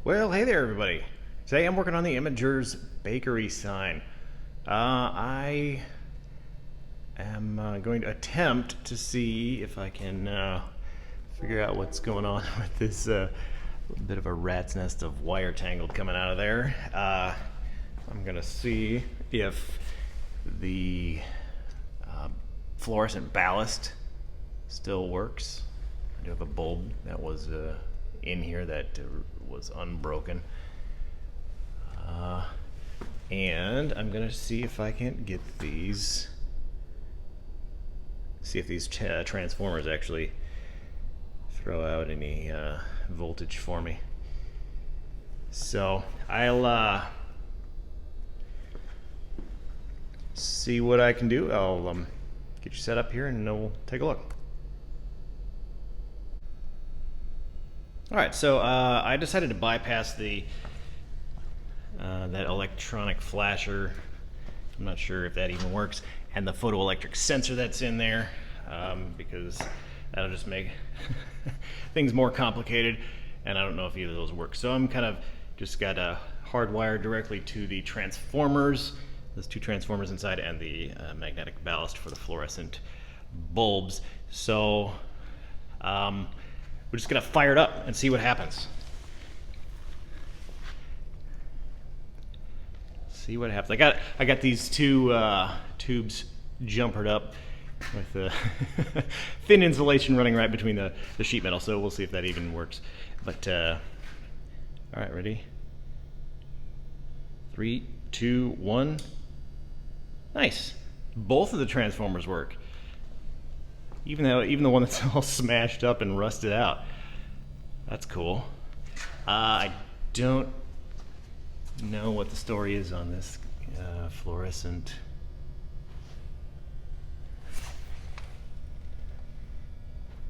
Well, hey there, everybody. Today I'm working on the Emminger's bakery sign. I am going to attempt to see if I can figure out what's going on with this bit of a rat's nest of wire tangled coming out of there. I'm going to see if the fluorescent ballast still works. I do have a bulb that was in here that was unbroken. And I'm gonna see if I can get these, see if these transformers actually throw out any voltage for me. So I'll see what I can do. I'll get you set up here and we'll take a look. Alright, so I decided to bypass the that electronic flasher. I'm not sure if that even works, and the photoelectric sensor that's in there, because that'll just make things more complicated, and I don't know if either of those work. So I'm kind of just got a hardwired directly to the transformers, those two transformers inside, and the magnetic ballast for the fluorescent bulbs. So we're just gonna fire it up and see what happens. See what happens. I got these two tubes jumpered up with thin insulation running right between the sheet metal. So we'll see if that even works. But all right, ready? 3, 2, 1. Nice. Both of the transformers work. Even the one that's all smashed up and rusted out. That's cool. I don't know what the story is on this fluorescent.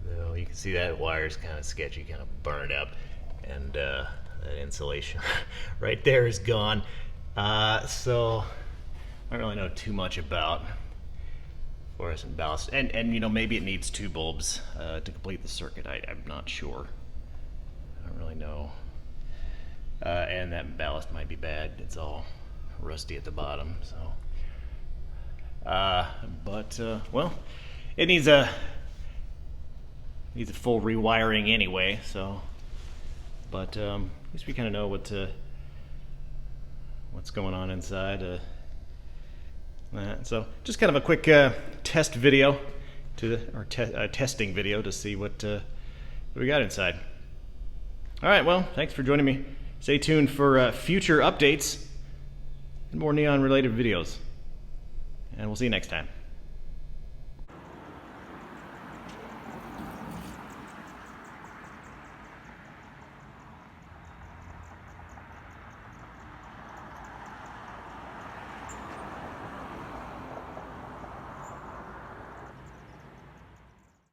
Though you can see that wire's kind of sketchy, kind of burned up, and that insulation right there is gone. So I don't really know too much about fluorescent ballast, and you know, maybe it needs 2 bulbs to complete the circuit. I'm not sure. I don't really know. And that ballast might be bad. It's all rusty at the bottom. So, well, it needs a full rewiring anyway. So, but at least we kind of know what's going on inside. So just kind of a quick test video testing video to see what we got inside. All right, well, thanks for joining me. Stay tuned for future updates and more neon related videos, and we'll see you next time.